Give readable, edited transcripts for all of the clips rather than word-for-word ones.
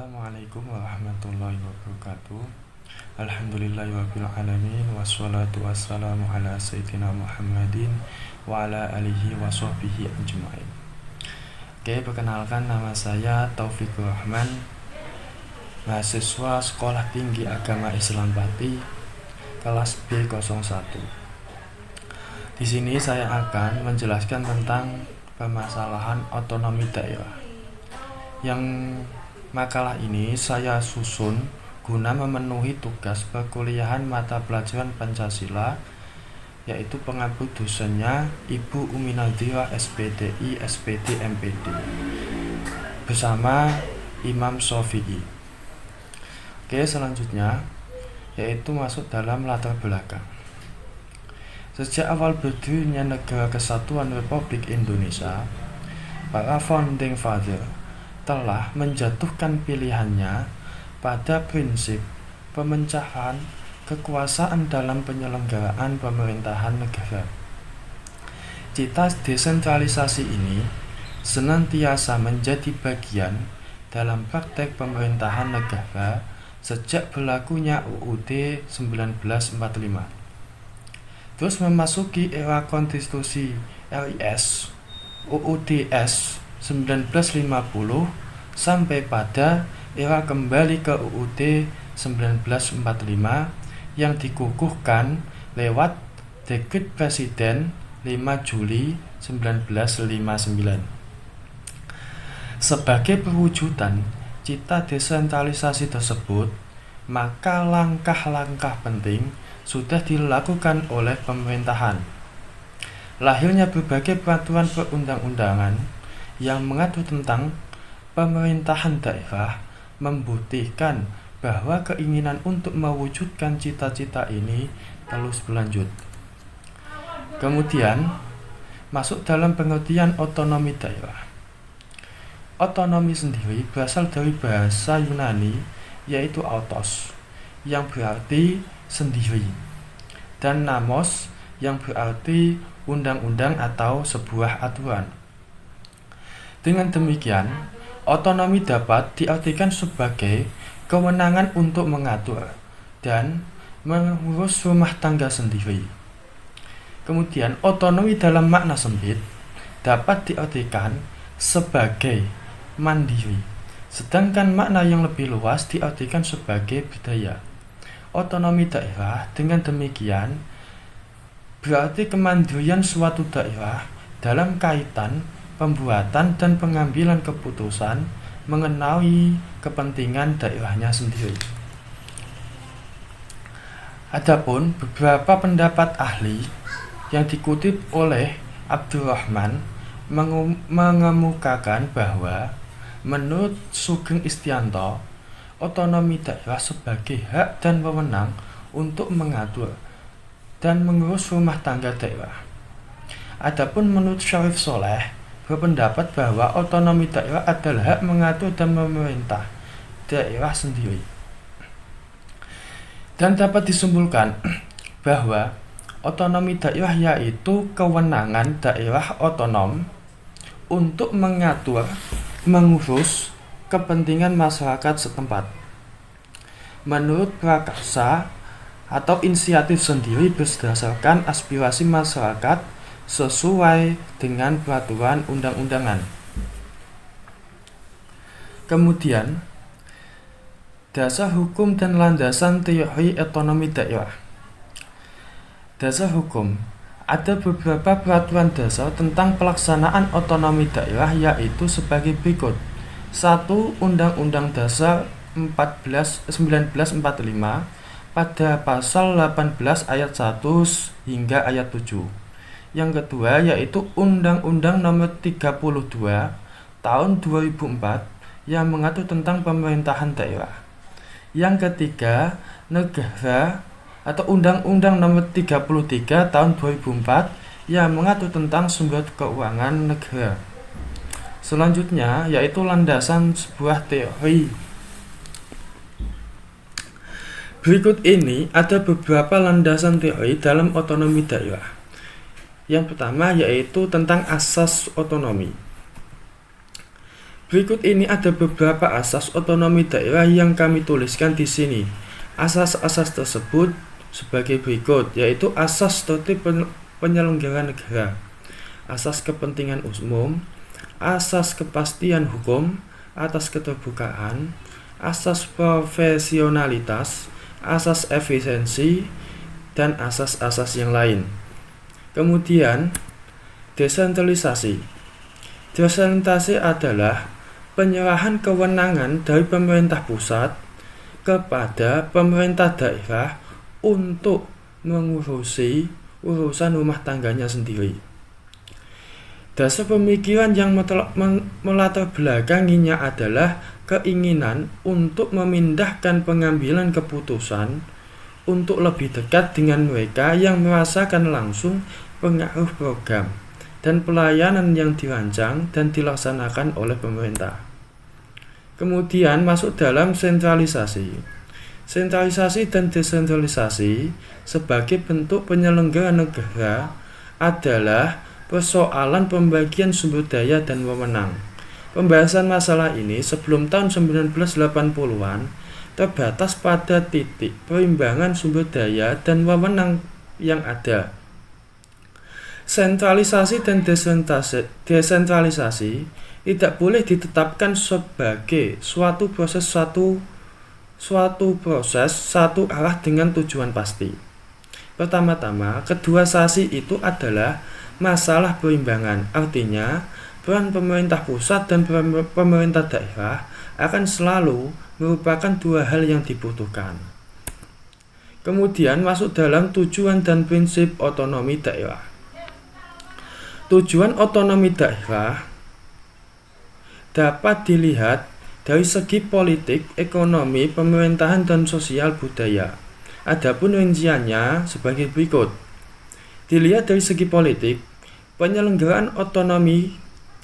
Assalamualaikum warahmatullahi wabarakatuh. Alhamdulillahirabbil alamin wassalatu wassalamu ala sayyidina Muhammadin wa ala alihi wa sahbihi ajmain. Oke, perkenalkan nama saya Taufikur Rahman, mahasiswa Sekolah Tinggi Agama Islam Pati, kelas B01. Di sini saya akan menjelaskan tentang permasalahan otonomi daerah. Yang makalah ini saya susun guna memenuhi tugas perkuliahan mata pelajaran Pancasila, yaitu pengabdi dosennya Ibu Umi Nadhirah SPDI SPD MPD bersama Imam Syafi'i. Oke, selanjutnya yaitu masuk dalam latar belakang. Sejak awal berdirinya Negara Kesatuan Republik Indonesia, para founding father telah menjatuhkan pilihannya pada prinsip pemecahan kekuasaan dalam penyelenggaraan pemerintahan negara. Cita desentralisasi ini senantiasa menjadi bagian dalam praktek pemerintahan negara sejak berlakunya UUD 1945. Terus memasuki era konstitusi RIS UUDS 1950 sampai pada era kembali ke UUD 1945 yang dikukuhkan lewat Dekret Presiden 5 Juli 1959. Sebagai perwujudan cita desentralisasi tersebut, maka langkah-langkah penting sudah dilakukan oleh pemerintahan. Lahirnya berbagai peraturan perundang-undangan yang mengatur tentang pemerintahan daerah membuktikan bahwa keinginan untuk mewujudkan cita-cita ini terus berlanjut. Kemudian masuk dalam pengertian otonomi daerah. Otonomi sendiri berasal dari bahasa Yunani yaitu autos yang berarti sendiri, dan namos yang berarti undang-undang atau sebuah aturan. Dengan demikian, otonomi dapat diartikan sebagai kewenangan untuk mengatur dan mengurus rumah tangga sendiri. Kemudian, otonomi dalam makna sempit dapat diartikan sebagai mandiri, sedangkan makna yang lebih luas diartikan sebagai berdaya. Otonomi daerah dengan demikian berarti kemandirian suatu daerah dalam kaitan pembuatan dan pengambilan keputusan mengenai kepentingan daerahnya sendiri. Adapun beberapa pendapat ahli yang dikutip oleh Abdurrahman mengemukakan bahwa menurut Sugeng Istianto, otonomi daerah sebagai hak dan wewenang untuk mengatur dan mengurus rumah tangga daerah. Adapun menurut Syarif Soleh berpendapat bahwa otonomi daerah adalah hak mengatur dan memerintah daerah sendiri. Dan dapat disimpulkan bahwa otonomi daerah yaitu kewenangan daerah otonom untuk mengatur, mengurus kepentingan masyarakat setempat menurut prakarsa atau inisiatif sendiri berdasarkan aspirasi masyarakat sesuai dengan peraturan undang-undangan. Kemudian, dasar hukum dan landasan teori otonomi daerah. Dasar hukum. Ada beberapa peraturan dasar tentang pelaksanaan otonomi daerah yaitu sebagai berikut. 1. Undang-Undang Dasar 1945 pada pasal 18 ayat 1 hingga ayat 7. Yang kedua yaitu Undang-Undang Nomor 32 Tahun 2004 yang mengatur tentang pemerintahan daerah. Yang ketiga, negara atau Undang-Undang Nomor 33 Tahun 2004 yang mengatur tentang sumber keuangan negara. Selanjutnya yaitu landasan sebuah teori. Berikut ini ada beberapa landasan teori dalam otonomi daerah. Yang pertama yaitu tentang asas otonomi. Berikut ini ada beberapa asas otonomi daerah yang kami tuliskan di sini. Asas-asas tersebut sebagai berikut, yaitu asas tertib penyelenggara negara, asas kepentingan umum, asas kepastian hukum, asas keterbukaan, asas profesionalitas, asas efisiensi, dan asas-asas yang lain. Kemudian, desentralisasi. Desentralisasi adalah penyerahan kewenangan dari pemerintah pusat kepada pemerintah daerah untuk mengurusi urusan rumah tangganya sendiri. Dasar pemikiran yang melatar belakanginya adalah keinginan untuk memindahkan pengambilan keputusan untuk lebih dekat dengan mereka yang merasakan langsung pengaruh program dan pelayanan yang dirancang dan dilaksanakan oleh pemerintah. Kemudian masuk dalam sentralisasi. Sentralisasi dan desentralisasi sebagai bentuk penyelenggara negara adalah persoalan pembagian sumber daya dan wewenang. Pembahasan masalah ini sebelum tahun 1980-an terbatas pada titik perimbangan sumber daya dan wewenang yang ada. Sentralisasi dan desentralisasi tidak boleh ditetapkan sebagai suatu proses satu arah dengan tujuan pasti. Pertama-tama, kedua sasi itu adalah masalah perimbangan. Artinya, peran pemerintah pusat dan pemerintah daerah akan selalu merupakan dua hal yang dibutuhkan. Kemudian masuk dalam tujuan dan prinsip otonomi daerah. Tujuan otonomi daerah dapat dilihat dari segi politik, ekonomi, pemerintahan, dan sosial budaya. Adapun rinciannya sebagai berikut. Dilihat dari segi politik, penyelenggaraan otonomi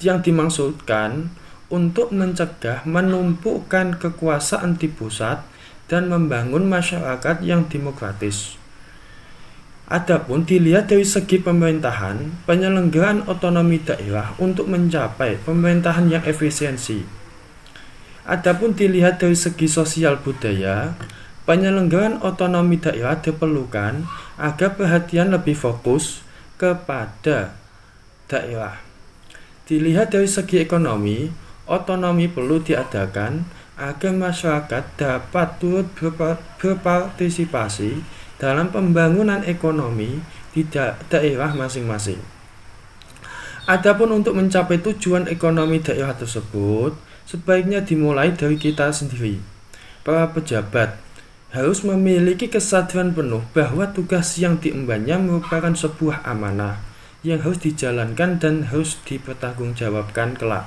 yang dimaksudkan untuk mencegah menumpukkan kekuasaan di pusat dan membangun masyarakat yang demokratis. Adapun dilihat dari segi pemerintahan, penyelenggaraan otonomi daerah untuk mencapai pemerintahan yang efisiensi. Adapun dilihat dari segi sosial budaya, penyelenggaraan otonomi daerah diperlukan agar perhatian lebih fokus kepada daerah. Dilihat dari segi ekonomi, otonomi perlu diadakan agar masyarakat dapat turut berpartisipasi dalam pembangunan ekonomi di daerah masing-masing. Adapun untuk mencapai tujuan ekonomi daerah tersebut, sebaiknya dimulai dari kita sendiri. Para pejabat harus memiliki kesadaran penuh bahwa tugas yang diembannya merupakan sebuah amanah yang harus dijalankan dan harus dipertanggungjawabkan kelak.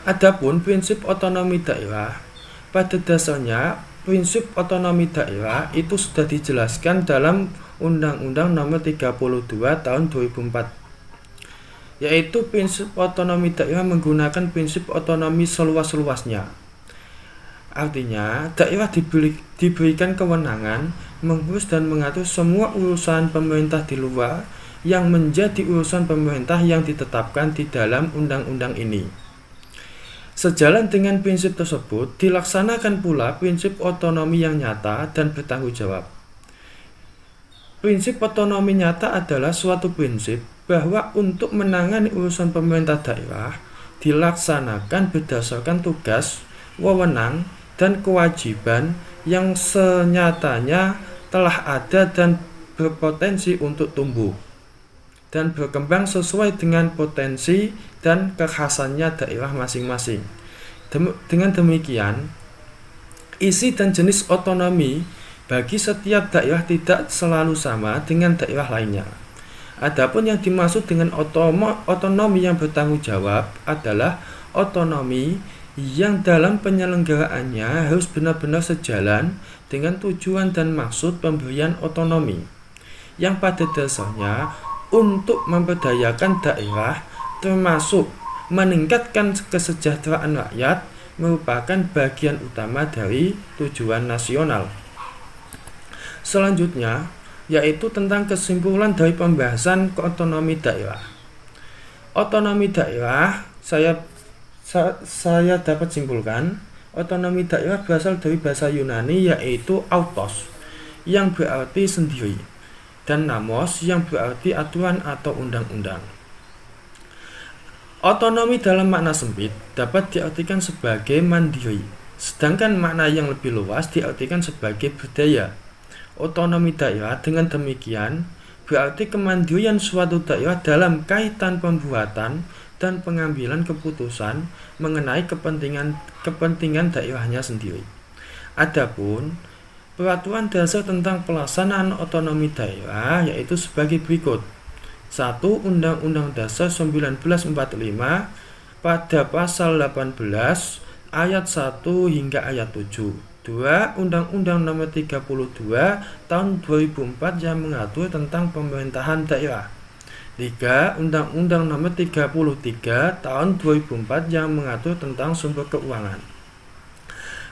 Adapun prinsip otonomi daerah, pada dasarnya prinsip otonomi daerah itu sudah dijelaskan dalam Undang-Undang Nomor 32 Tahun 2004, yaitu prinsip otonomi daerah menggunakan prinsip otonomi seluas-luasnya. Artinya, daerah diberikan kewenangan mengurus dan mengatur semua urusan pemerintah di luar yang menjadi urusan pemerintah yang ditetapkan di dalam undang-undang ini. Sejalan dengan prinsip tersebut, dilaksanakan pula prinsip otonomi yang nyata dan bertanggung jawab. Prinsip otonomi nyata adalah suatu prinsip bahwa untuk menangani urusan pemerintah daerah dilaksanakan berdasarkan tugas, wewenang, dan kewajiban yang senyatanya telah ada dan berpotensi untuk tumbuh dan berkembang sesuai dengan potensi dan kekhasannya daerah masing-masing. Dengan demikian, isi dan jenis otonomi bagi setiap daerah tidak selalu sama dengan daerah lainnya. Adapun yang dimaksud dengan otonomi yang bertanggung jawab adalah otonomi yang dalam penyelenggaraannya harus benar-benar sejalan dengan tujuan dan maksud pemberian otonomi, yang pada dasarnya untuk memberdayakan daerah termasuk meningkatkan kesejahteraan rakyat merupakan bagian utama dari tujuan nasional. Selanjutnya, yaitu tentang kesimpulan dari pembahasan otonomi daerah. Otonomi daerah, saya saya dapat simpulkan, otonomi daerah berasal dari bahasa Yunani yaitu autos, yang berarti sendiri, dan namos yang berarti aturan atau undang-undang. Otonomi dalam makna sempit dapat diartikan sebagai mandiri, sedangkan makna yang lebih luas diartikan sebagai berdaya. Otonomi daerah dengan demikian berarti kemandirian suatu daerah dalam kaitan pembuatan dan pengambilan keputusan mengenai kepentingan daerahnya sendiri. Adapun peraturan dasar tentang pelaksanaan otonomi daerah yaitu sebagai berikut. 1. Undang-Undang Dasar 1945 pada pasal 18 ayat 1 hingga ayat 7. 2. Undang-Undang Nomor 32 Tahun 2004 yang mengatur tentang pemerintahan daerah. 3. Undang-Undang Nomor 33 Tahun 2004 yang mengatur tentang sumber keuangan.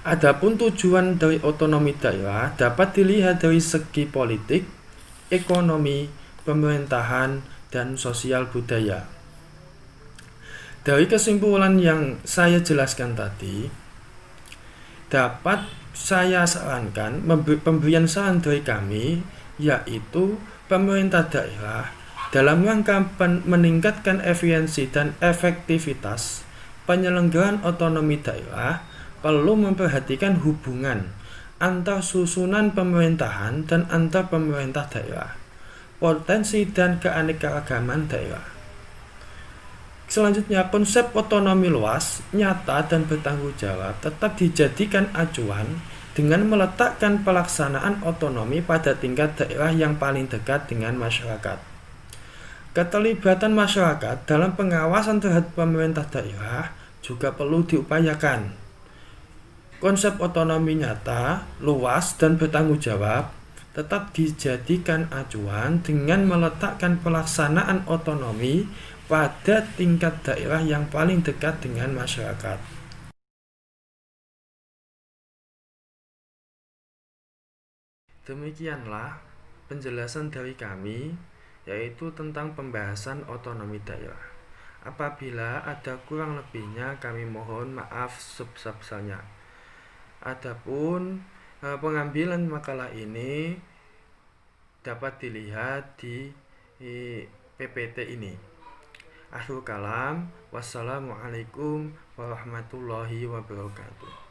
Adapun tujuan dari otonomi daerah dapat dilihat dari segi politik, ekonomi, pemerintahan, dan sosial budaya. Dari kesimpulan yang saya jelaskan tadi, dapat saya sarankan pemberian saran dari kami yaitu pemerintah daerah dalam rangka meningkatkan efisiensi dan efektivitas penyelenggaraan otonomi daerah perlu memperhatikan hubungan antar susunan pemerintahan dan antar pemerintah daerah, potensi dan keanekaragaman daerah. Selanjutnya, konsep otonomi luas, nyata, dan bertanggung jawab tetap dijadikan acuan dengan meletakkan pelaksanaan otonomi pada tingkat daerah yang paling dekat dengan masyarakat. Keterlibatan masyarakat dalam pengawasan terhadap pemerintah daerah juga perlu diupayakan. Konsep otonomi nyata, luas, dan bertanggung jawab tetap dijadikan acuan dengan meletakkan pelaksanaan otonomi pada tingkat daerah yang paling dekat dengan masyarakat. Demikianlah penjelasan dari kami, yaitu tentang pembahasan otonomi daerah. Apabila ada kurang lebihnya, kami mohon maaf sebesar-besarnya. Adapun pengambilan makalah ini dapat dilihat di PPT ini. Akhirul kalam, wassalamualaikum warahmatullahi wabarakatuh.